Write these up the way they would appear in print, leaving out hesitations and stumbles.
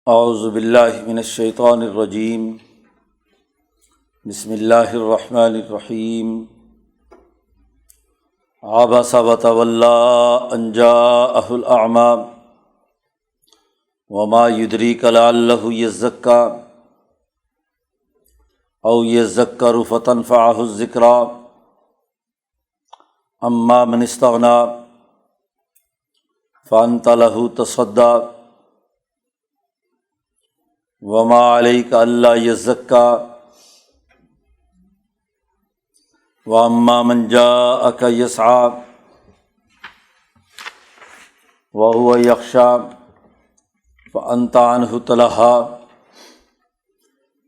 اعوذ باللہ من الشیطان الرجیم بسم اللہ الرحمن الرحیم عبس وتولی ان جاءہ الاعمی وما یدریک لعلہ یزکی او یذکر فتنفعہ الذکریٰ اما من استغنی فانت لہ تصدی وما علیک الا یزکی واما من جاءک یسعی وہو یخشی فانت عنہ تلہی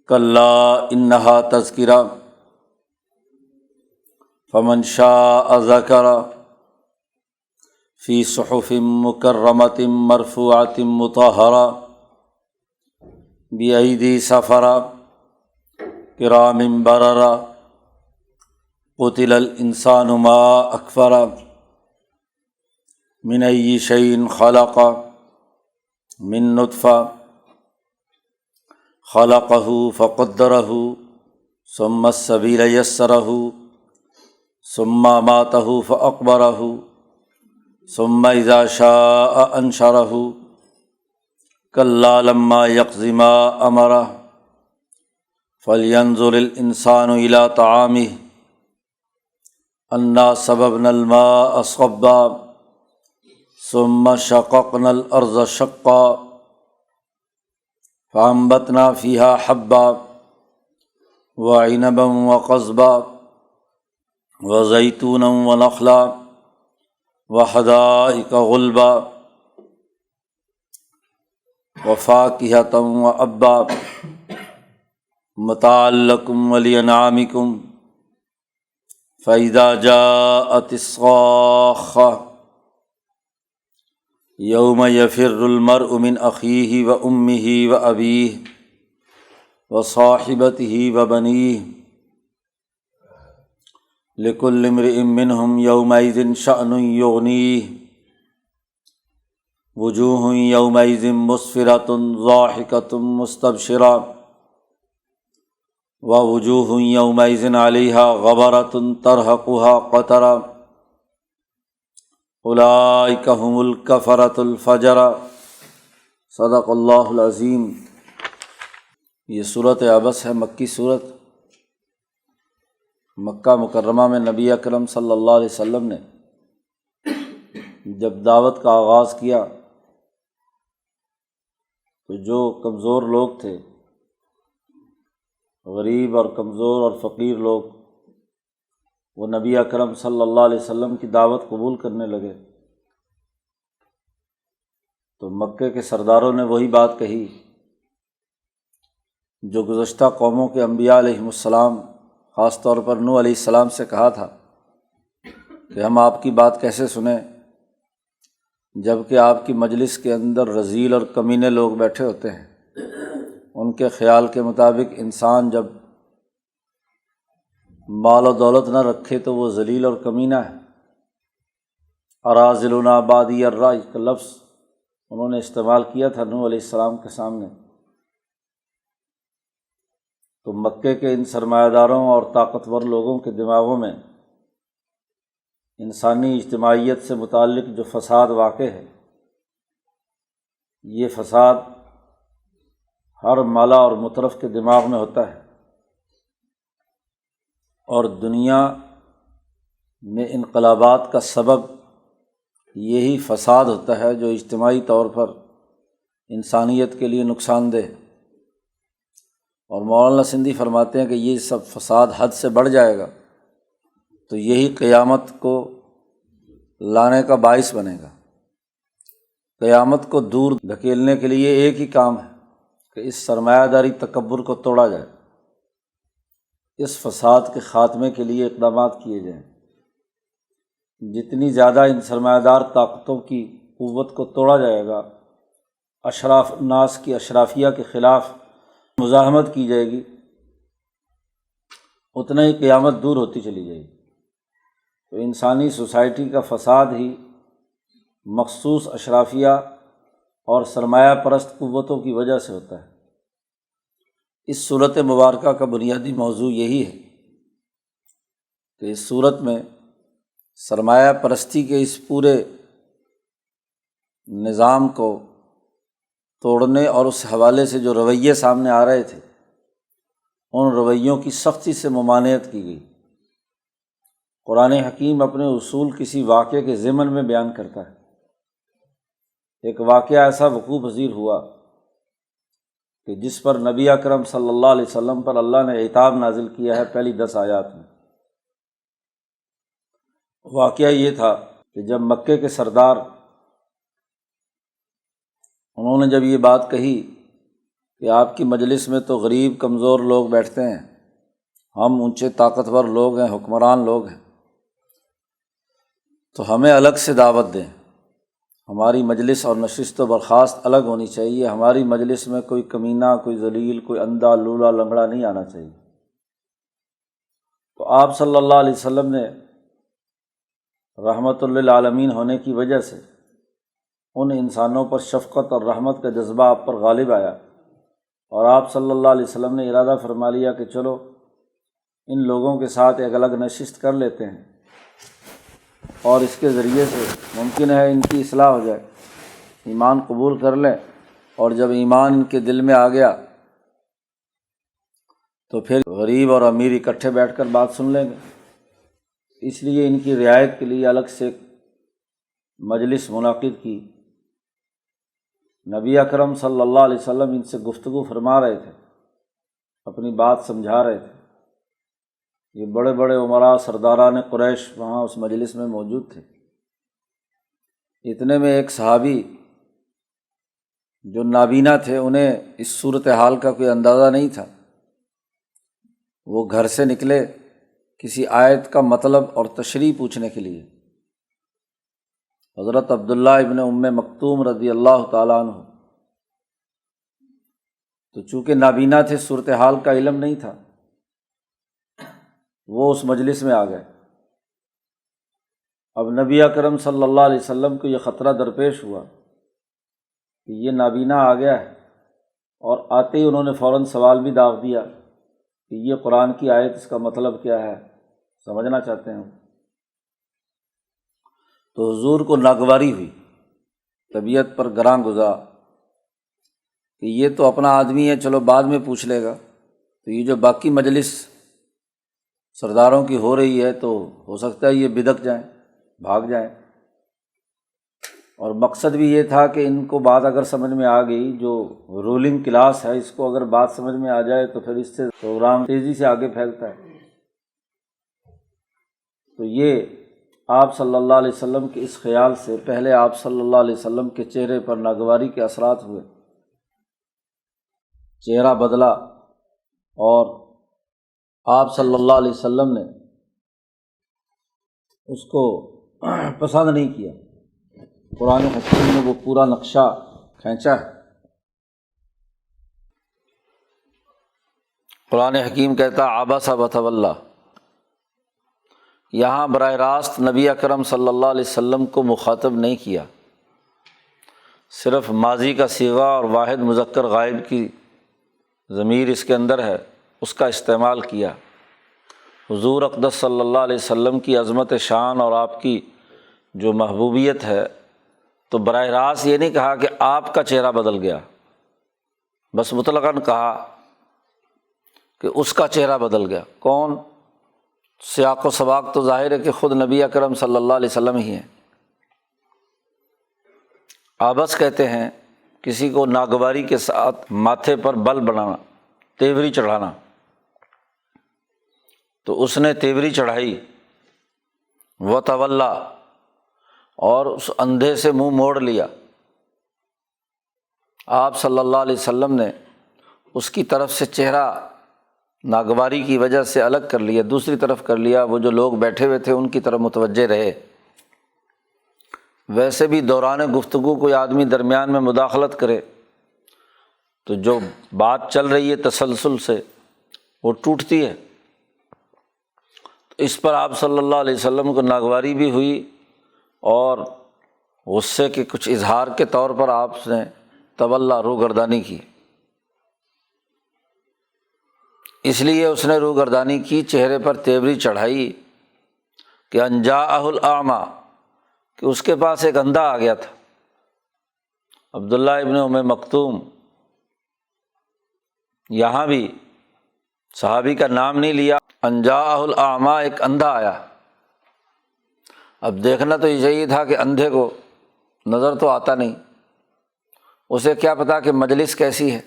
کلا انہا تذکرہ فمن شاء ذکرہ فی صحف مکرمۃ مرفوعۃ مطہرہ بِأَيْدِي سَفَرَةٍ کِرَامٍ بَرَرَةٍ قُتِلَ الْإِنسَانُ مَا أَكْفَرَهُ مِنْ أَيِّ شَيْءٍ خَلَقَهُ مِنْ نُطْفَةٍ خَلَقَهُ فَقَدَّرَهُ ثُمَّ السَّبِيلَ يَسَّرَهُ ثُمَّ أَمَاتَهُ فَأَقْبَرَهُ ثُمَّ إِذَا شَاءَ أَنشَرَهُ کلا لما یقض ما امرہ فلینظر الانسان الی طعامہ انا صببنا الماء صبا ثم شققنا الارض شقا فانبتنا فیہا حبا وعنبا وقضبا وزیتونا ونخلا وحدائق غلبا وفاکہۃ وابا متاعا لکم ولانعامکم فاذا جاءت الصاخۃ یوم یفر المرء من اخیہ وامہ وابیہ وصاحبتہ وبنیہ لکل امرئ منہم یومئذ شأن یغنیہ وجوہ یومئذ مسفرۃ ضاحکۃ مستبشرہ ووجوہ یومئذ علیہا غبرۃ ترہقہا قترہ اولئک ھم الکفرۃ الفجرہ۔ صدق اللہ العظیم۔ یہ سورۃ عبس ہے، مکی سورت۔ مکہ مکرمہ میں نبی اکرم صلی اللہ علیہ وسلم نے جب دعوت کا آغاز کیا تو جو کمزور لوگ تھے، غریب اور کمزور اور فقیر لوگ، وہ نبی اکرم صلی اللہ علیہ وسلم کی دعوت قبول کرنے لگے تو مکے کے سرداروں نے وہی بات کہی جو گزشتہ قوموں کے انبیاء علیہم السلام، خاص طور پر نوح علیہ السلام سے کہا تھا کہ ہم آپ کی بات کیسے سنیں جب کہ آپ کی مجلس کے اندر رذیل اور کمینے لوگ بیٹھے ہوتے ہیں۔ ان کے خیال کے مطابق انسان جب مال و دولت نہ رکھے تو وہ ذلیل اور کمینہ ہے۔ اراذلنا بادی الرأی کا لفظ انہوں نے استعمال کیا تھا نوح علیہ السلام کے سامنے۔ تو مکے کے ان سرمایہ داروں اور طاقتور لوگوں کے دماغوں میں انسانی اجتماعیت سے متعلق جو فساد واقع ہے، یہ فساد ہر مالا اور مترف کے دماغ میں ہوتا ہے، اور دنیا میں انقلابات کا سبب یہی فساد ہوتا ہے جو اجتماعی طور پر انسانیت کے لیے نقصان دہ ہے۔ اور مولانا سندھی فرماتے ہیں کہ یہ سب فساد حد سے بڑھ جائے گا تو یہی قیامت کو لانے کا باعث بنے گا۔ قیامت کو دور دھکیلنے کے لیے ایک ہی کام ہے کہ اس سرمایہ داری تکبر کو توڑا جائے، اس فساد کے خاتمے کے لیے اقدامات کیے جائیں۔ جتنی زیادہ ان سرمایہ دار طاقتوں کی قوت کو توڑا جائے گا، اشراف الناس کی اشرافیہ کے خلاف مزاحمت کی جائے گی، اتنا ہی قیامت دور ہوتی چلی جائے گی۔ تو انسانی سوسائٹی کا فساد ہی مخصوص اشرافیہ اور سرمایہ پرست قوتوں کی وجہ سے ہوتا ہے۔ اس صورت مبارکہ کا بنیادی موضوع یہی ہے کہ اس صورت میں سرمایہ پرستی کے اس پورے نظام کو توڑنے اور اس حوالے سے جو رویے سامنے آ رہے تھے ان رویوں کی سختی سے ممانعت کی گئی۔ قرآن حکیم اپنے اصول کسی واقعے کے ضمن میں بیان کرتا ہے۔ ایک واقعہ ایسا وقوع پذیر ہوا کہ جس پر نبی اکرم صلی اللہ علیہ وسلم پر اللہ نے عتاب نازل کیا ہے پہلی 10 آیات میں۔ واقعہ یہ تھا کہ جب مکے کے سردار انہوں نے جب یہ بات کہی کہ آپ کی مجلس میں تو غریب کمزور لوگ بیٹھتے ہیں، ہم اونچے طاقتور لوگ ہیں، حکمران لوگ ہیں، تو ہمیں الگ سے دعوت دیں، ہماری مجلس اور نشست و برخاست الگ ہونی چاہیے، ہماری مجلس میں کوئی کمینہ، کوئی ذلیل، کوئی اندھا لولا لنگڑا نہیں آنا چاہیے۔ تو آپ صلی اللہ علیہ وسلم نے رحمت للعالمین ہونے کی وجہ سے ان انسانوں پر شفقت اور رحمت کا جذبہ آپ پر غالب آیا، اور آپ صلی اللہ علیہ وسلم نے ارادہ فرما لیا کہ چلو ان لوگوں کے ساتھ ایک الگ نشست کر لیتے ہیں، اور اس کے ذریعے سے ممکن ہے ان کی اصلاح ہو جائے، ایمان قبول کر لیں، اور جب ایمان ان کے دل میں آ گیا تو پھر غریب اور امیر اکٹھے بیٹھ کر بات سن لیں گے۔ اس لیے ان کی رعایت کے لیے الگ سے مجلس منعقد کی۔ نبی اکرم صلی اللہ علیہ وسلم ان سے گفتگو فرما رہے تھے، اپنی بات سمجھا رہے تھے۔ یہ بڑے بڑے امراء سرداران قریش وہاں اس مجلس میں موجود تھے۔ اتنے میں ایک صحابی جو نابینا تھے، انہیں اس صورتحال کا کوئی اندازہ نہیں تھا، وہ گھر سے نکلے کسی آیت کا مطلب اور تشریح پوچھنے کے لیے۔ حضرت عبداللہ ابن ام مکتوم رضی اللہ تعالیٰ عنہ تو چونکہ نابینا تھے، صورتحال کا علم نہیں تھا، وہ اس مجلس میں آ گئے۔ اب نبی اکرم صلی اللہ علیہ وسلم کو یہ خطرہ درپیش ہوا کہ یہ نابینا آ گیا ہے، اور آتے ہی انہوں نے فوراً سوال بھی داغ دیا کہ یہ قرآن کی آیت، اس کا مطلب کیا ہے، سمجھنا چاہتے ہیں۔ تو حضور کو ناگواری ہوئی، طبیعت پر گراں گزرا کہ یہ تو اپنا آدمی ہے، چلو بعد میں پوچھ لے گا، تو یہ جو باقی مجلس سرداروں کی ہو رہی ہے تو ہو سکتا ہے یہ بدک جائیں، بھاگ جائیں۔ اور مقصد بھی یہ تھا کہ ان کو بات اگر سمجھ میں آ گئی، جو رولنگ کلاس ہے، اس کو اگر بات سمجھ میں آ جائے تو پھر اس سے پروگرام تیزی سے آگے پھیلتا ہے۔ تو یہ آپ صلی اللہ علیہ وسلم کے اس خیال سے پہلے آپ صلی اللہ علیہ وسلم کے چہرے پر ناگواری کے اثرات ہوئے، چہرہ بدلا، اور آپ صلی اللہ علیہ وسلم نے اس کو پسند نہیں کیا۔ قرآن حکیم نے وہ پورا نقشہ کھینچا ہے۔ قرآن حکیم کہتا عبس وتولی، یہاں براہ راست نبی اکرم صلی اللہ علیہ وسلم کو مخاطب نہیں کیا، صرف ماضی کا صیغہ اور واحد مذکر غائب کی ضمیر اس کے اندر ہے، اس کا استعمال کیا۔ حضور اقدس صلی اللہ علیہ وسلم کی عظمت شان اور آپ کی جو محبوبیت ہے، تو براہ راست یہ نہیں کہا کہ آپ کا چہرہ بدل گیا، بس مطلقاً کہا کہ اس کا چہرہ بدل گیا۔ کون؟ سیاق و سباق تو ظاہر ہے کہ خود نبی اکرم صلی اللہ علیہ وسلم ہی ہیں۔ عبس کہتے ہیں کسی کو ناگواری کے ساتھ ماتھے پر بل بنانا، تیوری چڑھانا۔ تو اس نے تیوری چڑھائی، وتولی، اور اس اندھے سے منہ موڑ لیا۔ آپ صلی اللہ علیہ وسلم نے اس کی طرف سے چہرہ ناگواری کی وجہ سے الگ کر لیا، دوسری طرف کر لیا، وہ جو لوگ بیٹھے ہوئے تھے ان کی طرف متوجہ رہے۔ ویسے بھی دوران گفتگو کوئی آدمی درمیان میں مداخلت کرے تو جو بات چل رہی ہے تسلسل سے وہ ٹوٹتی ہے۔ تو اس پر آپ صلی اللہ علیہ وسلم کو ناگواری بھی ہوئی، اور غصے کے کچھ اظہار کے طور پر آپ نے تولا روگردانی کی، اس لیے اس نے روگردانی کی، چہرے پر تیوری چڑھائی کہ ان جاءہ الاعمیٰ، کہ اس کے پاس ایک اندھا آ گیا تھا۔ عبداللہ ابن ام مکتوم، یہاں بھی صحابی کا نام نہیں لیا، ان جاءہ الاعمیٰ، ایک اندھا آیا۔ اب دیکھنا تو یہ چاہیے تھا کہ اندھے کو نظر تو آتا نہیں، اسے کیا پتا کہ مجلس کیسی ہے۔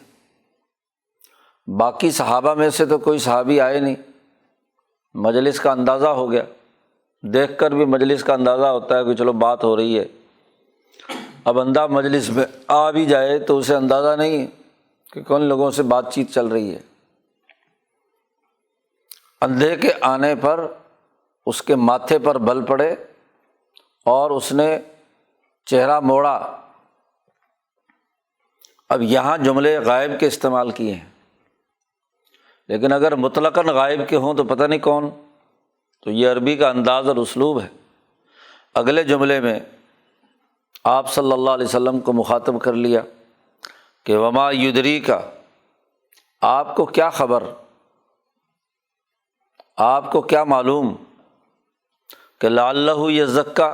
باقی صحابہ میں سے تو کوئی صحابی آئے نہیں، مجلس کا اندازہ ہو گیا، دیکھ کر بھی مجلس کا اندازہ ہوتا ہے کہ چلو بات ہو رہی ہے۔ اب اندھا مجلس میں آ بھی جائے تو اسے اندازہ نہیں ہے کہ کون لوگوں سے بات چیت چل رہی ہے۔ اندھے کے آنے پر اس کے ماتھے پر بل پڑے اور اس نے چہرہ موڑا۔ اب یہاں جملے غائب کے استعمال کیے ہیں، لیکن اگر مطلقاً غائب کے ہوں تو پتہ نہیں کون، تو یہ عربی کا انداز اور اسلوب ہے۔ اگلے جملے میں آپ صلی اللہ علیہ وسلم کو مخاطب کر لیا کہ وما یدریک، آپ کو کیا خبر، آپ کو کیا معلوم کہ لعلہ یزکیٰ،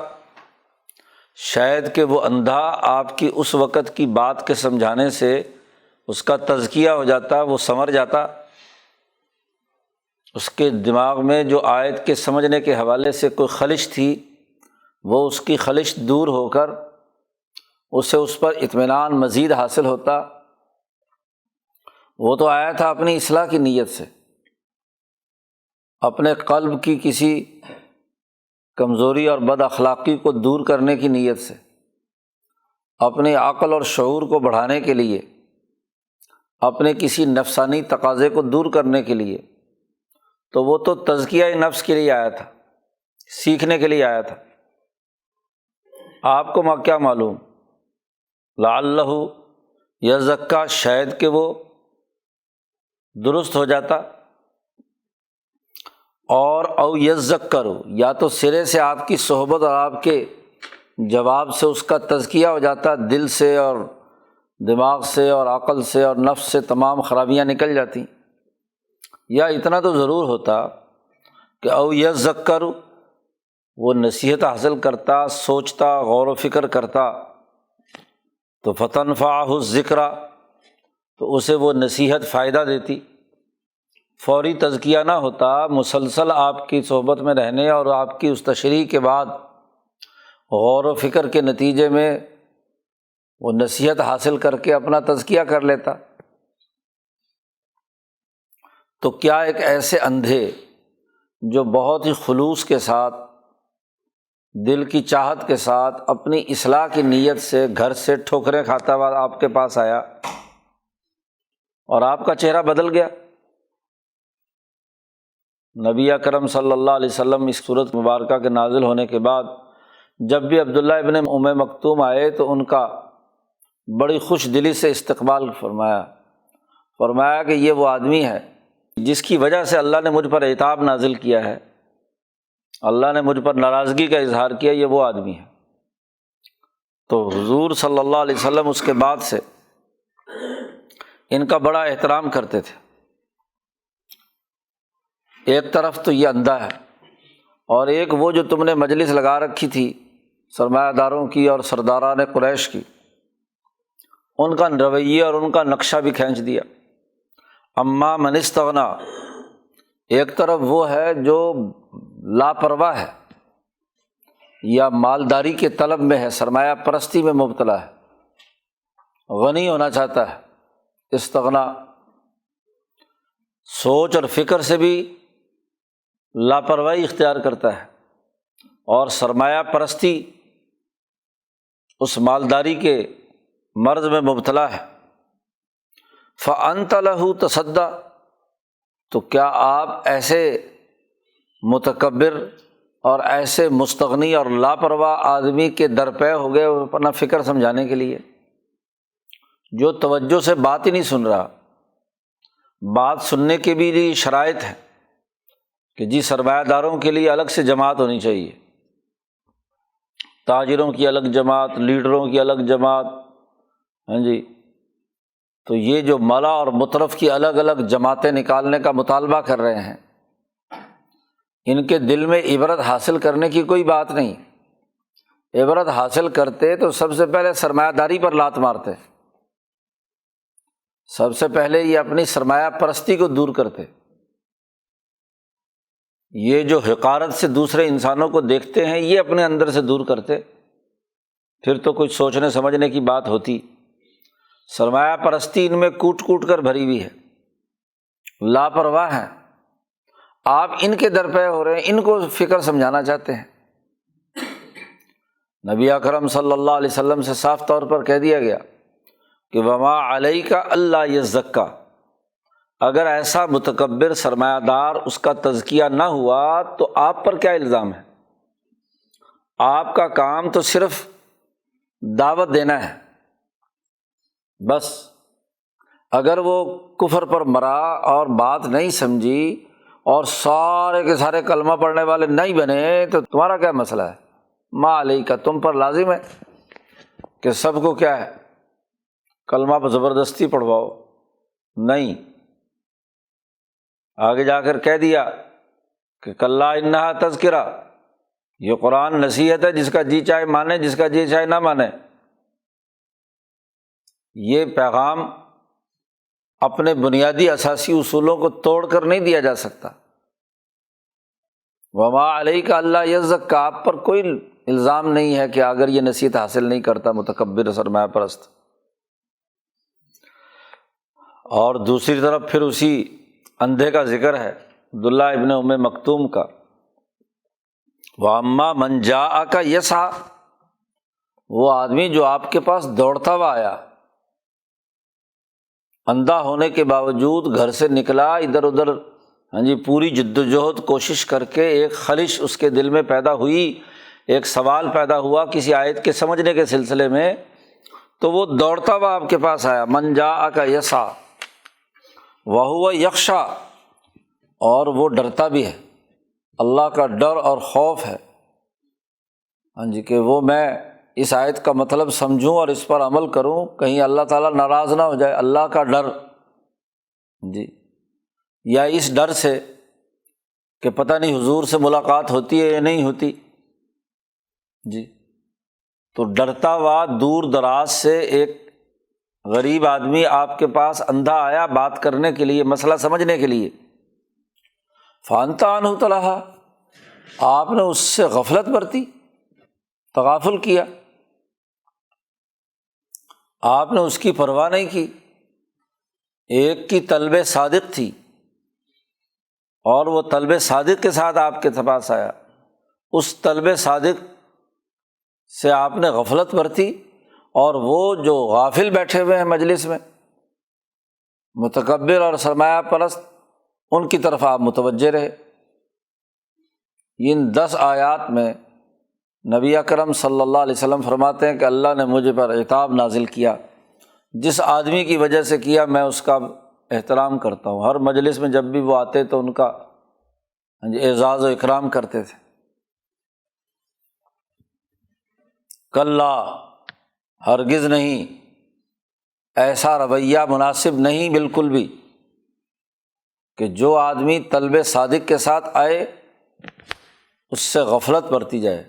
شاید کہ وہ اندھا آپ کی اس وقت کی بات کے سمجھانے سے اس کا تزکیہ ہو جاتا، وہ سنور جاتا، اس کے دماغ میں جو آیت کے سمجھنے کے حوالے سے کوئی خلش تھی وہ اس کی خلش دور ہو کر اسے اس پر اطمینان مزید حاصل ہوتا۔ وہ تو آیا تھا اپنی اصلاح کی نیت سے، اپنے قلب کی کسی کمزوری اور بد اخلاقی کو دور کرنے کی نیت سے، اپنی عقل اور شعور کو بڑھانے کے لیے، اپنے کسی نفسانی تقاضے کو دور کرنے کے لیے، تو وہ تو تزکیہ نفس کے لیے آیا تھا، سیکھنے کے لیے آیا تھا۔ آپ کو کیا معلوم، لعلہ یزکیٰ، شاید کہ وہ درست ہو جاتا، اور او یذکر، یا تو سرے سے آپ کی صحبت اور آپ کے جواب سے اس کا تزکیہ ہو جاتا، دل سے اور دماغ سے اور عقل سے اور نفس سے تمام خرابیاں نکل جاتی، یا اتنا تو ضرور ہوتا کہ او یذکر، وہ نصیحت حاصل کرتا، سوچتا، غور و فکر کرتا، تو فتنفعہ الذکریٰ، تو اسے وہ نصیحت فائدہ دیتی۔ فوری تزکیہ نہ ہوتا، مسلسل آپ کی صحبت میں رہنے اور آپ کی اس تشریح کے بعد غور و فکر کے نتیجے میں وہ نصیحت حاصل کر کے اپنا تزکیہ کر لیتا۔ تو کیا ایک ایسے اندھے جو بہت ہی خلوص کے ساتھ، دل کی چاہت کے ساتھ، اپنی اصلاح کی نیت سے گھر سے ٹھوکریں کھاتا ہوا آپ کے پاس آیا اور آپ کا چہرہ بدل گیا؟ نبی اکرم صلی اللہ علیہ وسلم اس سورۃ مبارکہ کے نازل ہونے کے بعد جب بھی عبداللہ ابن ام مکتوم آئے تو ان کا بڑی خوش دلی سے استقبال فرمایا کہ یہ وہ آدمی ہے جس کی وجہ سے اللہ نے مجھ پر عتاب نازل کیا ہے، اللہ نے مجھ پر ناراضگی کا اظہار کیا، یہ وہ آدمی ہے۔ تو حضور صلی اللہ علیہ وسلم اس کے بعد سے ان کا بڑا احترام کرتے تھے۔ ایک طرف تو یہ اندھا ہے، اور ایک وہ جو تم نے مجلس لگا رکھی تھی سرمایہ داروں کی اور سرداران قریش کی، ان کا رویہ اور ان کا نقشہ بھی کھینچ دیا۔ اما من استغنا، ایک طرف وہ ہے جو لاپرواہ ہے یا مالداری کے طلب میں ہے، سرمایہ پرستی میں مبتلا ہے، غنی ہونا چاہتا ہے، استغنا، سوچ اور فکر سے بھی لاپرواہی اختیار کرتا ہے، اور سرمایہ پرستی اس مالداری کے مرض میں مبتلا ہے۔ فأنت لہ تصدیٰ، تو کیا آپ ایسے متکبر اور ایسے مستغنی اور لاپرواہ آدمی کے درپے ہو گئے اپنا فکر سمجھانے کے لیے، جو توجہ سے بات ہی نہیں سن رہا؟ بات سننے کے بھی لیے شرائط ہے کہ جی سرمایہ داروں کے لیے الگ سے جماعت ہونی چاہیے، تاجروں کی الگ جماعت، لیڈروں کی الگ جماعت، ہاں جی، تو یہ جو ملا اور مترف کی الگ الگ جماعتیں نکالنے کا مطالبہ کر رہے ہیں، ان کے دل میں عبرت حاصل کرنے کی کوئی بات نہیں۔ عبرت حاصل کرتے تو سب سے پہلے سرمایہ داری پر لات مارتے، سب سے پہلے یہ اپنی سرمایہ پرستی کو دور کرتے۔ یہ جو حقارت سے دوسرے انسانوں کو دیکھتے ہیں، یہ اپنے اندر سے دور کرتے، پھر تو کچھ سوچنے سمجھنے کی بات ہوتی۔ سرمایہ پرستی ان میں کوٹ کوٹ کر بھری ہوئی ہے، لاپرواہ ہیں۔ آپ ان کے در پہ ہو رہے ہیں، ان کو فکر سمجھانا چاہتے ہیں۔ نبی اکرم صلی اللہ علیہ وسلم سے صاف طور پر کہہ دیا گیا کہ وما علیک الا یزکا، اگر ایسا متکبر سرمایہ دار اس کا تزکیہ نہ ہوا تو آپ پر کیا الزام ہے؟ آپ کا کام تو صرف دعوت دینا ہے بس۔ اگر وہ کفر پر مرا اور بات نہیں سمجھی اور سارے کے سارے کلمہ پڑھنے والے نہیں بنے تو تمہارا کیا مسئلہ ہے؟ ما علیکا، تم پر لازم ہے کہ سب کو کیا ہے، کلمہ پر زبردستی پڑھواؤ؟ نہیں، آگے جا کر کہہ دیا کہ کلا انہا تذکرہ، یہ قرآن نصیحت ہے، جس کا جی چاہے مانے، جس کا جی چاہے نہ مانے۔ یہ پیغام اپنے بنیادی اساسی اصولوں کو توڑ کر نہیں دیا جا سکتا۔ وما علیک الا یزکا، آپ پر کوئی الزام نہیں ہے کہ اگر یہ نصیحت حاصل نہیں کرتا متکبر سرمایہ پرست۔ اور دوسری طرف پھر اسی اندھے کا ذکر ہے، عبداللہ ابن ام مکتوم کا، وَأَمَّا مَنْ جَاءَكَ يَسْعَىٰ، وہ آدمی جو آپ کے پاس دوڑتا ہوا آیا، اندھا ہونے کے باوجود گھر سے نکلا، ادھر ادھر ہاں جی پوری جد و جہد کوشش کر کے ایک خلش اس کے دل میں پیدا ہوئی، ایک سوال پیدا ہوا کسی آیت کے سمجھنے کے سلسلے میں، تو وہ دوڑتا ہوا آپ کے پاس آیا۔ من جاءک یسعیٰ وہو یخشیٰ، اور وہ ڈرتا بھی ہے، اللہ کا ڈر اور خوف ہے، ہاں جی، کہ وہ میں اس آیت کا مطلب سمجھوں اور اس پر عمل کروں، کہیں اللہ تعالیٰ ناراض نہ ہو جائے، اللہ کا ڈر جی، یا اس ڈر سے کہ پتہ نہیں حضور سے ملاقات ہوتی ہے یا نہیں ہوتی جی۔ تو ڈرتا ہوا دور دراز سے ایک غریب آدمی آپ کے پاس اندھا آیا بات کرنے کے لیے، مسئلہ سمجھنے کے لیے، فَأَنْتَ عَنْهُ تَلَهَا، آپ نے اس سے غفلت برتی، تغافل کیا، آپ نے اس کی پرواہ نہیں کی۔ ایک کی طلب صادق تھی اور وہ طلب صادق کے ساتھ آپ کے پاس آیا، اس طلب صادق سے آپ نے غفلت برتی، اور وہ جو غافل بیٹھے ہوئے ہیں مجلس میں، متکبر اور سرمایہ پرست، ان کی طرف آپ متوجہ رہے۔ ان 10 آیات میں نبی اکرم صلی اللہ علیہ وسلم فرماتے ہیں کہ اللہ نے مجھ پر عتاب نازل کیا، جس آدمی کی وجہ سے کیا میں اس کا احترام کرتا ہوں۔ ہر مجلس میں جب بھی وہ آتے تو ان کا اعزاز و اکرام کرتے تھے۔ کلا، ہرگز نہیں، ایسا رویہ مناسب نہیں بالکل بھی کہ جو آدمی طلب صادق کے ساتھ آئے اس سے غفلت برتی جائے،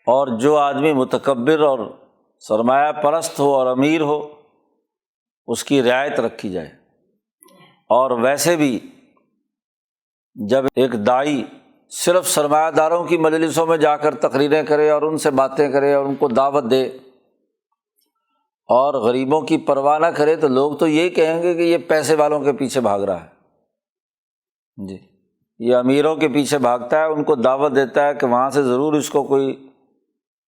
اور جو آدمی متکبر اور سرمایہ پرست ہو اور امیر ہو اس کی رعایت رکھی جائے۔ اور ویسے بھی جب ایک داعی صرف سرمایہ داروں کی مجلسوں میں جا کر تقریریں کرے اور ان سے باتیں کرے اور ان کو دعوت دے اور غریبوں کی پرواہ نہ کرے تو لوگ تو یہی کہیں گے کہ یہ پیسے والوں کے پیچھے بھاگ رہا ہے جی، یہ امیروں کے پیچھے بھاگتا ہے، ان کو دعوت دیتا ہے کہ وہاں سے ضرور اس کو کوئی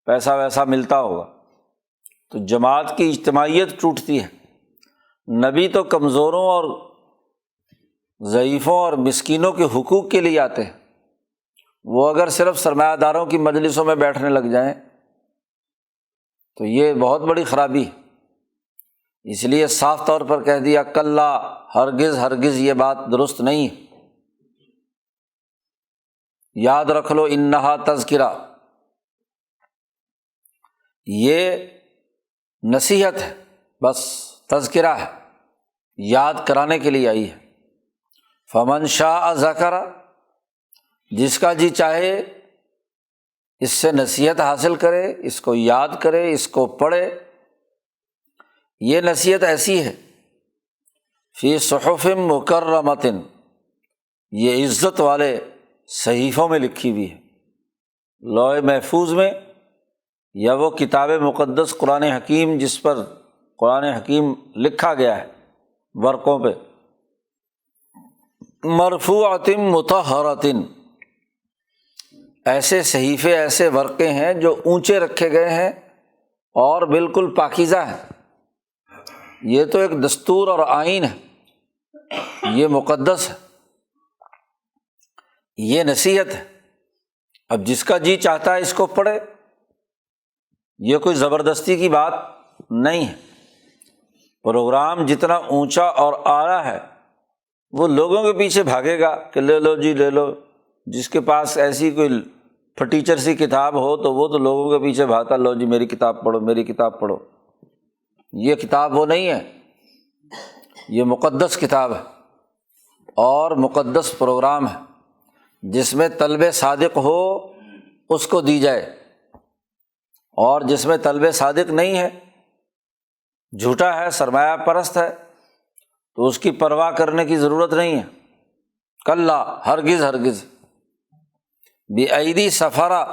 پیسہ ویسا ملتا ہوگا، تو جماعت کی اجتماعیت ٹوٹتی ہے۔ نبی تو کمزوروں اور ضعیفوں اور مسکینوں کے حقوق کے لیے آتے ہیں، وہ اگر صرف سرمایہ داروں کی مجلسوں میں بیٹھنے لگ جائیں تو یہ بہت بڑی خرابی ہے۔ اس لیے صاف طور پر کہہ دیا کلا، ہرگز ہرگز یہ بات درست نہیں ہے۔ یاد رکھ لو انہا تذکرہ، یہ نصیحت ہے، بس تذکرہ ہے، یاد کرانے کے لیے آئی ہے۔ فمن شاء ذکر، جس کا جی چاہے اس سے نصیحت حاصل کرے، اس کو یاد کرے، اس کو پڑھے۔ یہ نصیحت ایسی ہے، فی صحف مکرمۃ، یہ عزت والے صحیفوں میں لکھی ہوئی ہے، لوح محفوظ میں، یا وہ کتاب مقدس قرآن حکیم جس پر قرآن حکیم لکھا گیا ہے ورقوں پہ، مرفوعۃ مطہرۃ، ایسے صحیفے، ایسے ورقے ہیں جو اونچے رکھے گئے ہیں اور بالکل پاکیزہ ہیں۔ یہ تو ایک دستور اور آئین ہے، یہ مقدس ہے، یہ نصیحت ہے۔ اب جس کا جی چاہتا ہے اس کو پڑھے، یہ کوئی زبردستی کی بات نہیں ہے۔ پروگرام جتنا اونچا اور اعلیٰ ہے وہ لوگوں کے پیچھے بھاگے گا کہ لے لو جی لے لو۔ جس کے پاس ایسی کوئی پھٹیچر سی کتاب ہو تو وہ تو لوگوں کے پیچھے بھاگتا، لو جی میری کتاب پڑھو، میری کتاب پڑھو۔ یہ کتاب وہ نہیں ہے، یہ مقدس کتاب ہے اور مقدس پروگرام ہے، جس میں طلب صادق ہو اس کو دی جائے، اور جس میں طلب صادق نہیں ہے، جھوٹا ہے، سرمایہ پرست ہے، تو اس کی پرواہ کرنے کی ضرورت نہیں ہے۔ کلا، ہرگز ہرگز۔ بِأَیْدِی سفرا،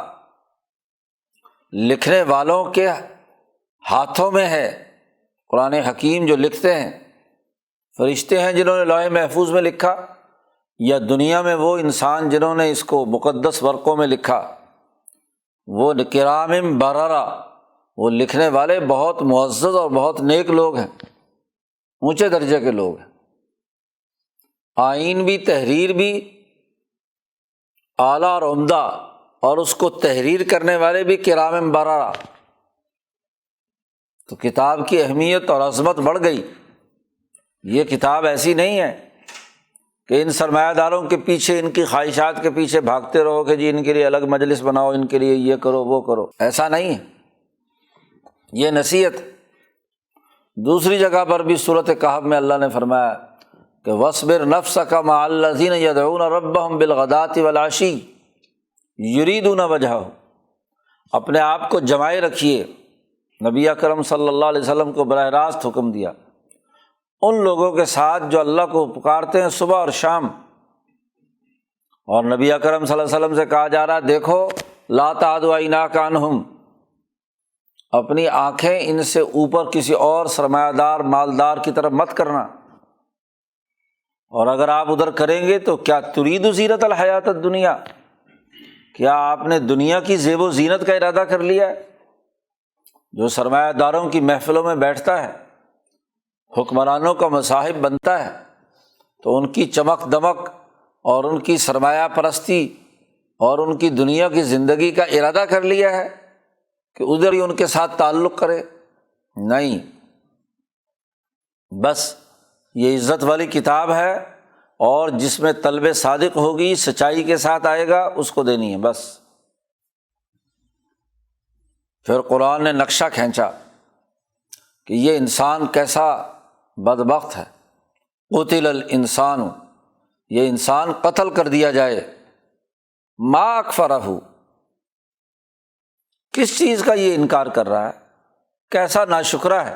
لکھنے والوں کے ہاتھوں میں ہے قرآن حکیم، جو لکھتے ہیں فرشتے ہیں جنہوں نے لوح محفوظ میں لکھا، یا دنیا میں وہ انسان جنہوں نے اس کو مقدس ورقوں میں لکھا، وہ کرام بررہ، وہ لکھنے والے بہت معزز اور بہت نیک لوگ ہیں، اونچے درجے کے لوگ ہیں۔ آئین بھی، تحریر بھی اعلیٰ اور عمدہ، اور اس کو تحریر کرنے والے بھی کرام بررہ۔ تو کتاب کی اہمیت اور عظمت بڑھ گئی۔ یہ کتاب ایسی نہیں ہے کہ ان سرمایہ داروں کے پیچھے، ان کی خواہشات کے پیچھے بھاگتے رہو کہ جی ان کے لیے الگ مجلس بناؤ، ان کے لیے یہ کرو وہ کرو، ایسا نہیں ہے۔ یہ نصیحت۔ دوسری جگہ پر بھی سورۃ کہف میں اللہ نے فرمایا کہ وَاصْبِرْ نَفْسَكَ مَعَ الَّذِينَ يَدْعُونَ رَبَّهُمْ بِالْغَدَاةِ وَالْعَشِيِّ يُرِيدُونَ وَجْهَهُ، اپنے آپ کو جمائے رکھیے۔ نبی اکرم صلی اللہ علیہ وسلم کو براہ راست حکم دیا ان لوگوں کے ساتھ جو اللہ کو پکارتے ہیں صبح اور شام، اور نبی اکرم صلی اللہ علیہ وسلم سے کہا جا رہا ہے دیکھو لا تعد عیناک عنہم، اپنی آنکھیں ان سے اوپر کسی اور سرمایہ دار مالدار کی طرف مت کرنا، اور اگر آپ ادھر کریں گے تو کیا ترید زینت الحیات الدنیا، کیا آپ نے دنیا کی زیب و زینت کا ارادہ کر لیا ہے؟ جو سرمایہ داروں کی محفلوں میں بیٹھتا ہے، حکمرانوں کا مصاحب بنتا ہے، تو ان کی چمک دمک اور ان کی سرمایہ پرستی اور ان کی دنیا کی زندگی کا ارادہ کر لیا ہے کہ ادھر ہی ان کے ساتھ تعلق کرے؟ نہیں، بس یہ عزت والی کتاب ہے، اور جس میں طلب صادق ہوگی، سچائی کے ساتھ آئے گا، اس کو دینی ہے بس۔ پھر قرآن نے نقشہ کھینچا کہ یہ انسان کیسا بدبخت ہے۔ قتل الانسان، یہ انسان قتل کر دیا جائے۔ ما اکفرہ، کس چیز کا یہ انکار کر رہا ہے؟ کیسا ناشکرا ہے۔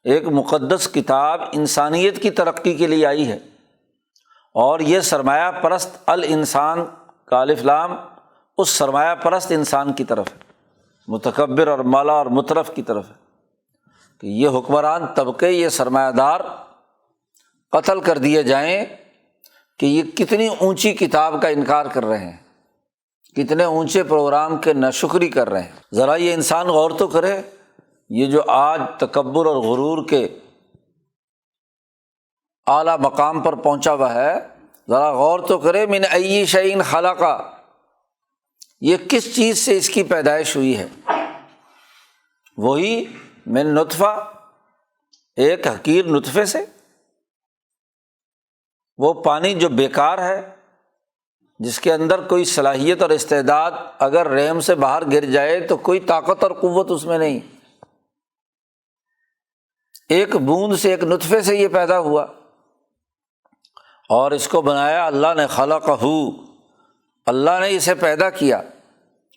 ایک مقدس کتاب انسانیت کی ترقی کے لیے آئی ہے، اور یہ سرمایہ پرست الانسان کا الف لام اس سرمایہ پرست انسان کی طرف ہے، متکبر اور مالا اور مترف کی طرف ہے، کہ یہ حکمران طبقے، یہ سرمایہ دار قتل کر دیے جائیں کہ یہ کتنی اونچی کتاب کا انکار کر رہے ہیں، کتنے اونچے پروگرام کے ناشکری کر رہے ہیں۔ ذرا یہ انسان غور تو کرے، یہ جو آج تکبر اور غرور کے اعلیٰ مقام پر پہنچا ہوا ہے، ذرا غور تو کرے، من ای شیء خلق، یہ کس چیز سے اس کی پیدائش ہوئی ہے؟ وہی من نطفہ، ایک حقیر نطفے سے، وہ پانی جو بیکار ہے، جس کے اندر کوئی صلاحیت اور استعداد اگر رحم سے باہر گر جائے تو کوئی طاقت اور قوت اس میں نہیں، ایک بوند سے، ایک نطفے سے یہ پیدا ہوا، اور اس کو بنایا اللہ نے، خلقہ، اللہ نے اسے پیدا کیا،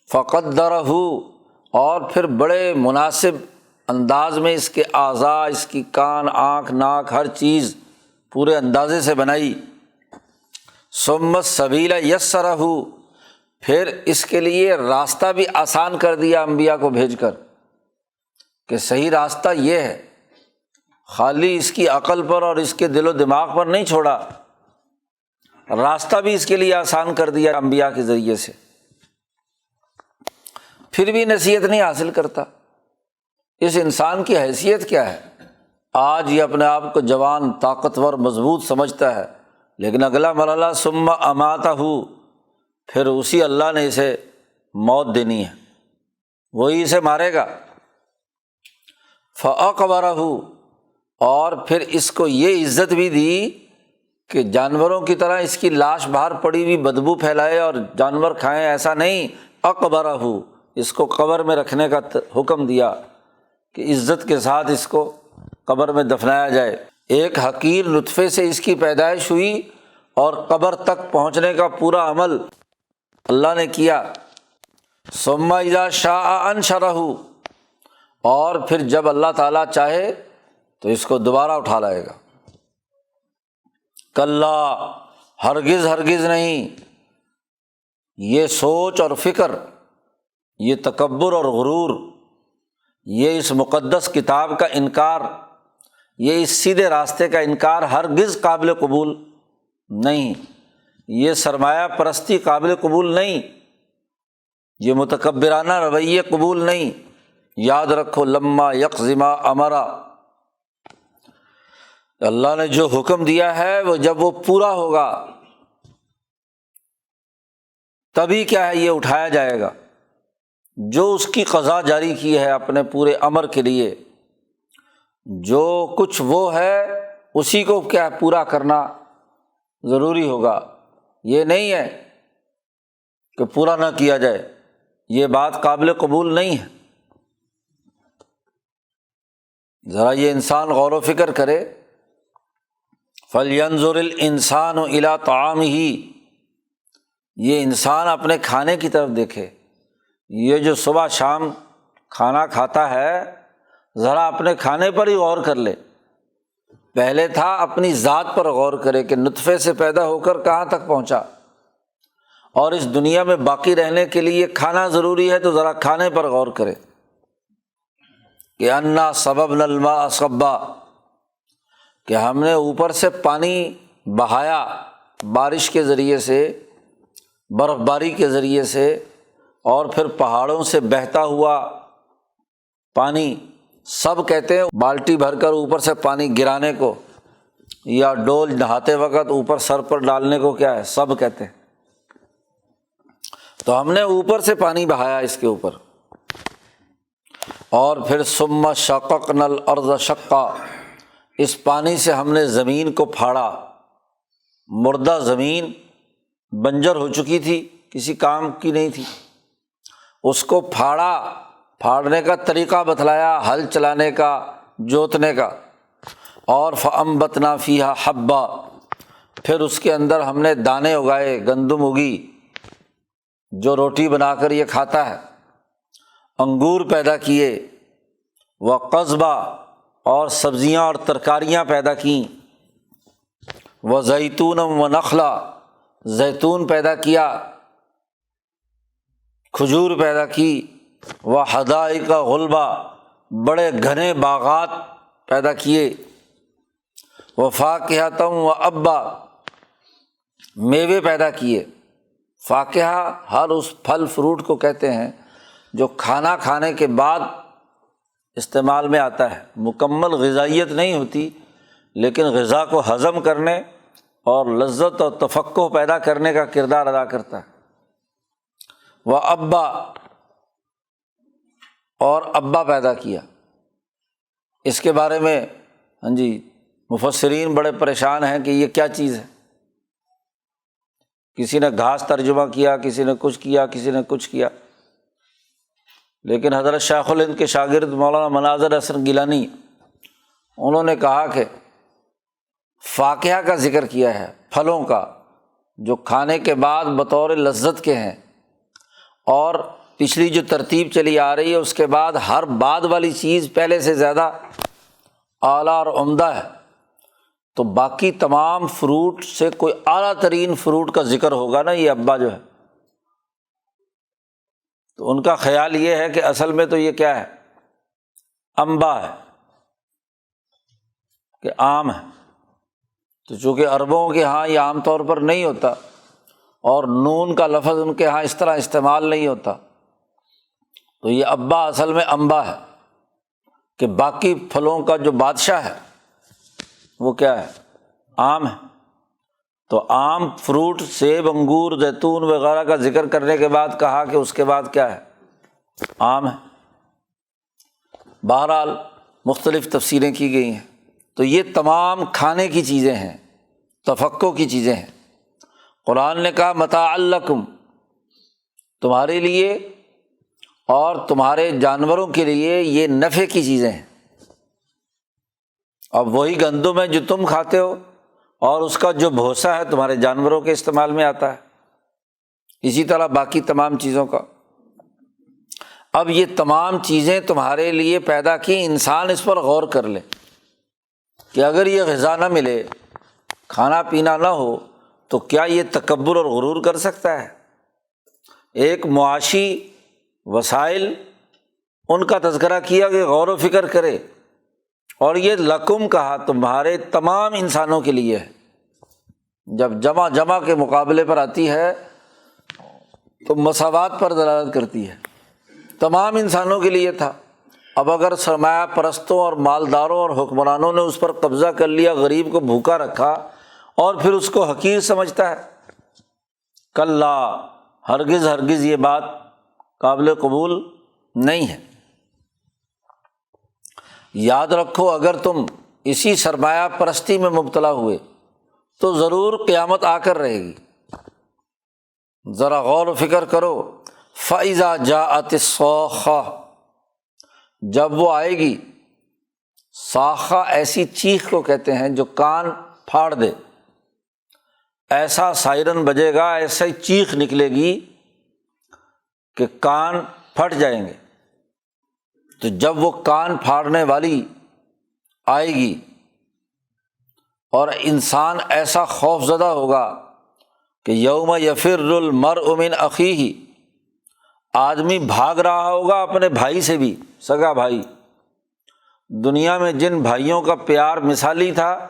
فقدرہ، اور پھر بڑے مناسب انداز میں اس کے اعضاء، اس کی کان، آنکھ، ناک، ہر چیز پورے اندازے سے بنائی، ثم السبیل یسرہ، پھر اس کے لیے راستہ بھی آسان کر دیا انبیاء کو بھیج کر کہ صحیح راستہ یہ ہے، خالی اس کی عقل پر اور اس کے دل و دماغ پر نہیں چھوڑا، راستہ بھی اس کے لیے آسان کر دیا انبیاء کے ذریعے سے۔ پھر بھی نصیحت نہیں حاصل کرتا، اس انسان کی حیثیت کیا ہے؟ آج یہ اپنے آپ کو جوان، طاقتور، مضبوط سمجھتا ہے، لیکن اگلا مرحلہ ثم اماتہ، پھر اسی اللہ نے اسے موت دینی ہے، وہی اسے مارے گا۔ فاقبرہ، اور پھر اس کو یہ عزت بھی دی کہ جانوروں کی طرح اس کی لاش باہر پڑی ہوئی بدبو پھیلائے اور جانور کھائیں، ایسا نہیں، اقبرہ، اس کو قبر میں رکھنے کا حکم دیا کہ عزت کے ساتھ اس کو قبر میں دفنایا جائے۔ ایک حقیر نطفے سے اس کی پیدائش ہوئی اور قبر تک پہنچنے کا پورا عمل اللہ نے کیا۔ ثم اذا شاء انشرہ، اور پھر جب اللہ تعالیٰ چاہے تو اس کو دوبارہ اٹھا لائے گا۔ کلا، ہرگز ہرگز نہیں، یہ سوچ اور فکر، یہ تکبر اور غرور، یہ اس مقدس کتاب کا انکار، یہ اس سیدھے راستے کا انکار ہرگز قابل قبول نہیں، یہ سرمایہ پرستی قابل قبول نہیں، یہ متکبرانہ رویے قبول نہیں۔ یاد رکھو، لما یقض ما امرا، اللہ نے جو حکم دیا ہے وہ جب وہ پورا ہوگا تبھی کیا ہے، یہ اٹھایا جائے گا۔ جو اس کی قضا جاری کی ہے اپنے پورے امر کے لیے، جو کچھ وہ ہے اسی کو کیا پورا کرنا ضروری ہوگا، یہ نہیں ہے کہ پورا نہ کیا جائے، یہ بات قابل قبول نہیں ہے۔ ذرا یہ انسان غور و فکر کرے، فَلْيَنظُرِ الْإِنسَانُ إِلَىٰ طَعَامِهِ، یہ انسان اپنے کھانے کی طرف دیکھے، یہ جو صبح شام کھانا کھاتا ہے ذرا اپنے کھانے پر ہی غور کر لے۔ پہلے تھا اپنی ذات پر غور کرے کہ نطفے سے پیدا ہو کر کہاں تک پہنچا، اور اس دنیا میں باقی رہنے کے لیے کھانا ضروری ہے تو ذرا کھانے پر غور کرے کہ انا صببنا الماء صبا، کہ ہم نے اوپر سے پانی بہایا بارش کے ذریعے سے، برف باری کے ذریعے سے، اور پھر پہاڑوں سے بہتا ہوا پانی، سب کہتے ہیں بالٹی بھر کر اوپر سے پانی گرانے کو، یا ڈول نہاتے وقت اوپر سر پر ڈالنے کو کیا ہے، سب کہتے ہیں۔ تو ہم نے اوپر سے پانی بہایا اس کے اوپر، اور پھر ثم شققنا الارض شقا، اس پانی سے ہم نے زمین کو پھاڑا، مردہ زمین بنجر ہو چکی تھی، کسی کام کی نہیں تھی، اس کو پھاڑا، پھاڑنے کا طریقہ بتلایا، ہل چلانے کا، جوتنے کا، اور فَأَنبَتْنَا فِيهَا حَبًّا، پھر اس کے اندر ہم نے دانے اگائے، گندم اگی جو روٹی بنا کر یہ کھاتا ہے، انگور پیدا کیے، وَقَضْبًا، اور سبزیاں اور ترکاریاں پیدا کیں، وَزَيْتُونًا وَنَخْلًا، زیتون پیدا کیا، کھجور پیدا کی، وَحَدَائِقَ غُلْبًا، بڑے گھنے باغات پیدا کیے، وَفَاكِهَةً وَأَبًّا، میوے پیدا کیے۔ فاکہہ ہر اس پھل فروٹ کو کہتے ہیں جو کھانا کھانے کے بعد استعمال میں آتا ہے، مکمل غذائیت نہیں ہوتی لیکن غذا کو ہضم کرنے اور لذت اور تفقع پیدا کرنے کا کردار ادا کرتا ہے۔ وَأَبًّا، اور ابا پیدا کیا۔ اس کے بارے میں مفسرین بڑے پریشان ہیں کہ یہ کیا چیز ہے۔ کسی نے گھاس ترجمہ کیا، کسی نے کچھ کیا، کسی نے کچھ کیا، لیکن حضرت شیخ الہند کے شاگرد مولانا مناظر حسن گیلانی، انہوں نے کہا کہ فاکہہ کا ذکر کیا ہے، پھلوں کا، جو کھانے کے بعد بطور لذت کے ہیں، اور پچھلی جو ترتیب چلی آ رہی ہے اس کے بعد ہر بعد والی چیز پہلے سے زیادہ اعلیٰ اور عمدہ ہے، تو باقی تمام فروٹ سے کوئی اعلیٰ ترین فروٹ کا ذکر ہوگا نا، یہ ابا جو ہے۔ تو ان کا خیال یہ ہے کہ اصل میں تو یہ کیا ہے، انبا ہے، کہ آم ہے۔ تو چونکہ عربوں کے ہاں یہ عام طور پر نہیں ہوتا، اور نون کا لفظ ان کے ہاں اس طرح استعمال نہیں ہوتا، تو یہ ابا اصل میں انبا ہے، کہ باقی پھلوں کا جو بادشاہ ہے وہ کیا ہے، آم ہے۔ تو آم، فروٹ، سیب، انگور، زیتون وغیرہ کا ذکر کرنے کے بعد کہا کہ اس کے بعد کیا ہے، آم ہے۔ بہرحال مختلف تفسیریں کی گئی ہیں۔ تو یہ تمام کھانے کی چیزیں ہیں، تفقع کی چیزیں ہیں۔ قرآن نے کہا متاع لکم، تمہارے لیے اور تمہارے جانوروں کے لیے یہ نفع کی چیزیں ہیں۔ اب وہی گندم ہے جو تم کھاتے ہو، اور اس کا جو بھوسا ہے تمہارے جانوروں کے استعمال میں آتا ہے، اسی طرح باقی تمام چیزوں کا۔ اب یہ تمام چیزیں تمہارے لیے پیدا کی، انسان اس پر غور کر لے کہ اگر یہ غذا نہ ملے، کھانا پینا نہ ہو، تو کیا یہ تکبر اور غرور کر سکتا ہے؟ ایک معاشی وسائل ان کا تذکرہ کیا کہ غور و فکر کرے، اور یہ لکم کہا تمہارے تمام انسانوں کے لیے ہے۔ جب جمع کے مقابلے پر آتی ہے تو مساوات پر دلالت کرتی ہے، تمام انسانوں کے لیے تھا۔ اب اگر سرمایہ پرستوں اور مالداروں اور حکمرانوں نے اس پر قبضہ کر لیا، غریب کو بھوکا رکھا، اور پھر اس کو حقیر سمجھتا ہے، کلا، ہرگز ہرگز یہ بات قابل قبول نہیں ہے۔ یاد رکھو، اگر تم اسی سرمایہ پرستی میں مبتلا ہوئے تو ضرور قیامت آ کر رہے گی۔ ذرا غور و فکر کرو، فَإِذَا جَاءَتِ الصَّاخَّةُ، جب وہ آئے گی، صاخہ ایسی چیخ کو کہتے ہیں جو کان پھاڑ دے، ایسا سائرن بجے گا، ایسا چیخ نکلے گی کہ کان پھٹ جائیں گے۔ تو جب وہ کان پھاڑنے والی آئے گی اور انسان ایسا خوف زدہ ہوگا کہ یوم یفر المرء من اخیہ، آدمی بھاگ رہا ہوگا اپنے بھائی سے بھی، سگا بھائی۔ دنیا میں جن بھائیوں کا پیار مثالی تھا،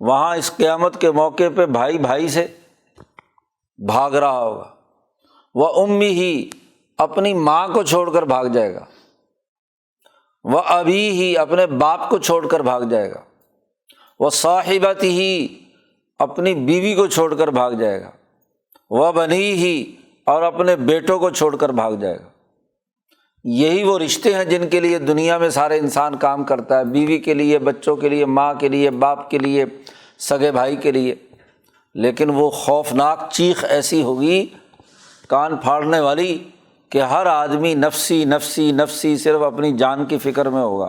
وہاں اس قیامت کے موقع پہ بھائی بھائی سے بھاگ رہا ہوگا۔ وَأُمِّهِ، اپنی ماں کو چھوڑ کر بھاگ جائے گا۔ وَأَبِيهِ، اپنے باپ کو چھوڑ کر بھاگ جائے گا۔ وَصَاحِبَتِهِ، اپنی بیوی کو چھوڑ کر بھاگ جائے گا۔ وَبَنِيهِ، اور اپنے بیٹوں کو چھوڑ کر بھاگ جائے گا۔ یہی وہ رشتے ہیں جن کے لیے دنیا میں سارے انسان کام کرتا ہے، بیوی کے لیے، بچوں کے لیے، ماں کے لیے، باپ کے لیے، سگے بھائی کے لیے۔ لیکن وہ خوفناک چیخ ایسی ہوگی، کان پھاڑنے والی، کہ ہر آدمی نفسی نفسی نفسی صرف اپنی جان کی فکر میں ہوگا۔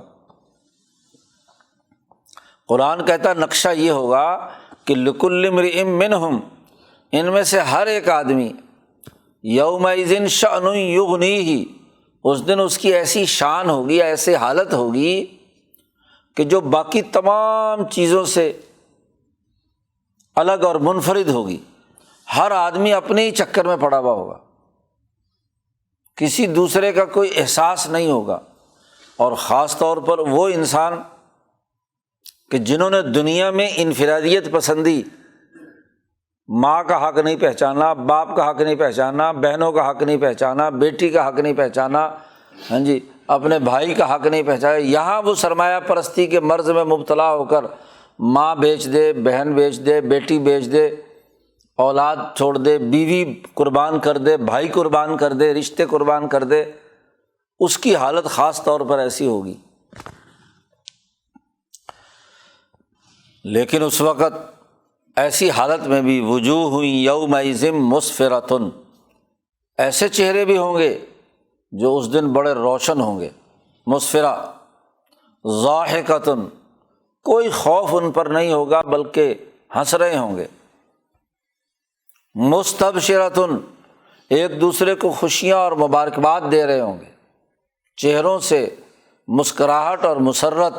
قرآن کہتا نقشہ یہ ہوگا کہ لِكُلِّ امْرِئٍ مِّنْهُمْ، ان میں سے ہر ایک آدمی، یومئذ شأن یغنیہ، اس دن اس کی ایسی شان ہوگی، ایسی حالت ہوگی کہ جو باقی تمام چیزوں سے الگ اور منفرد ہوگی۔ ہر آدمی اپنے ہی چکر میں پڑا ہوا ہوگا، کسی دوسرے کا کوئی احساس نہیں ہوگا۔ اور خاص طور پر وہ انسان کہ جنہوں نے دنیا میں انفرادیت پسندی، ماں کا حق نہیں پہچانا، باپ کا حق نہیں پہچانا، بہنوں کا حق نہیں پہچانا، بیٹی کا حق نہیں پہچانا، ہاں جی، اپنے بھائی کا حق نہیں پہچانا، یہاں وہ سرمایہ پرستی کے مرض میں مبتلا ہو کر ماں بیچ دے، بہن بیچ دے، بیٹی بیچ دے، اولاد چھوڑ دے، بیوی قربان کر دے، بھائی قربان کر دے، رشتے قربان کر دے، اس کی حالت خاص طور پر ایسی ہوگی۔ لیکن اس وقت ایسی حالت میں بھی وجوہ یومئذ مسفرۃ، ایسے چہرے بھی ہوں گے جو اس دن بڑے روشن ہوں گے، مسفرہ، ضاحکۃ، کوئی خوف ان پر نہیں ہوگا بلکہ ہنس رہے ہوں گے، مستبشرۃ، ایک دوسرے کو خوشیاں اور مبارکباد دے رہے ہوں گے، چہروں سے مسکراہٹ اور مسرت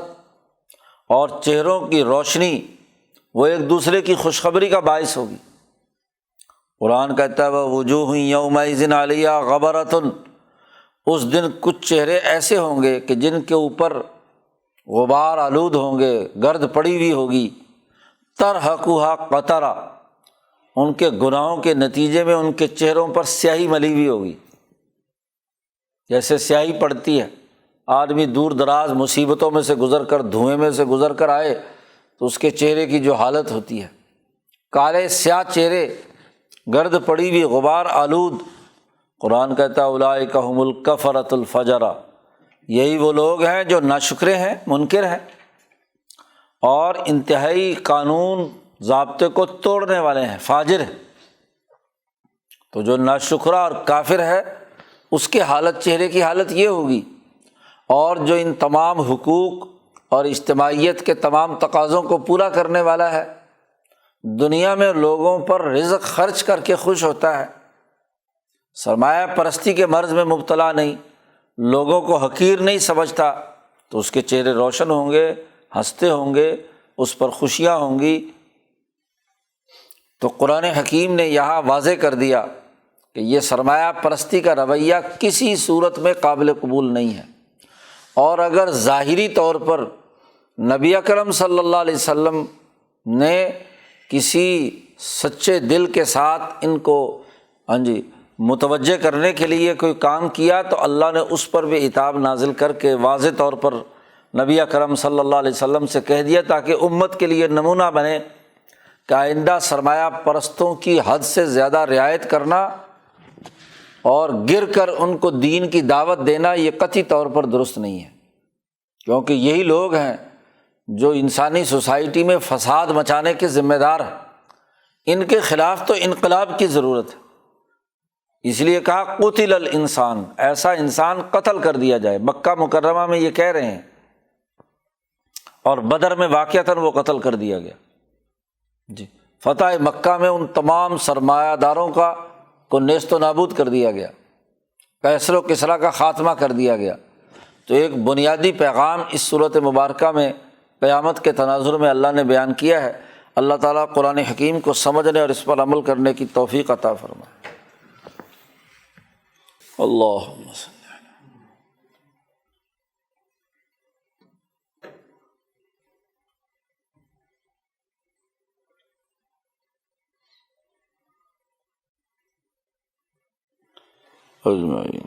اور چہروں کی روشنی وہ ایک دوسرے کی خوشخبری کا باعث ہوگی۔ قرآن کہتا ہے ووجوہ یومئذ علیہا غبرۃ، اس دن کچھ چہرے ایسے ہوں گے کہ جن کے اوپر غبار آلود ہوں گے، گرد پڑی ہوئی ہوگی، ترہقھا قترہ، ان کے گناہوں کے نتیجے میں ان کے چہروں پر سیاہی ملی ہوئی ہوگی، جیسے سیاہی پڑتی ہے، آدمی دور دراز مصیبتوں میں سے گزر کر، دھوئیں میں سے گزر کر آئے تو اس کے چہرے کی جو حالت ہوتی ہے، کالے سیاہ چہرے، گرد پڑی ہوئی، غبار آلود۔ قرآن کہتا ہے اولئک ھم الکفرۃ الفجرہ، یہی وہ لوگ ہیں جو ناشکرے ہیں، منکر ہیں اور انتہائی قانون ضابطے کو توڑنے والے ہیں، فاجر ہیں۔ تو جو ناشکرا اور کافر ہے اس کے حالت، چہرے کی حالت یہ ہوگی، اور جو ان تمام حقوق اور اجتماعیت کے تمام تقاضوں کو پورا کرنے والا ہے، دنیا میں لوگوں پر رزق خرچ کر کے خوش ہوتا ہے، سرمایہ پرستی کے مرض میں مبتلا نہیں، لوگوں کو حقیر نہیں سمجھتا، تو اس کے چہرے روشن ہوں گے، ہنستے ہوں گے، اس پر خوشیاں ہوں گی۔ تو قرآن حکیم نے یہاں واضح کر دیا کہ یہ سرمایہ پرستی کا رویہ کسی صورت میں قابل قبول نہیں ہے، اور اگر ظاہری طور پر نبی اکرم صلی اللہ علیہ وسلم نے کسی سچے دل کے ساتھ ان کو متوجہ کرنے کے لیے کوئی کام کیا تو اللہ نے اس پر بھی عتاب نازل کر کے واضح طور پر نبی اکرم صلی اللہ علیہ وسلم سے کہہ دیا، تاکہ امت کے لیے نمونہ بنے کہ آئندہ سرمایہ پرستوں کی حد سے زیادہ رعایت کرنا اور گر کر ان کو دین کی دعوت دینا یہ قطعی طور پر درست نہیں ہے، کیونکہ یہی لوگ ہیں جو انسانی سوسائٹی میں فساد مچانے کے ذمہ دار ہیں۔ ان کے خلاف تو انقلاب کی ضرورت ہے، اس لیے کہا قتل الانسان، ایسا انسان قتل کر دیا جائے۔ مکہ مکرمہ میں یہ کہہ رہے ہیں، اور بدر میں واقعتاً وہ قتل کر دیا گیا۔ فتح مکہ میں ان تمام سرمایہ داروں کو نیست و نابود کر دیا گیا، قیصر و کسریٰ کا خاتمہ کر دیا گیا۔ تو ایک بنیادی پیغام اس صورت مبارکہ میں قیامت کے تناظر میں اللہ نے بیان کیا ہے۔ اللہ تعالیٰ قرآن حکیم کو سمجھنے اور اس پر عمل کرنے کی توفیق عطا فرمائے۔ اللہم صل اجمعین۔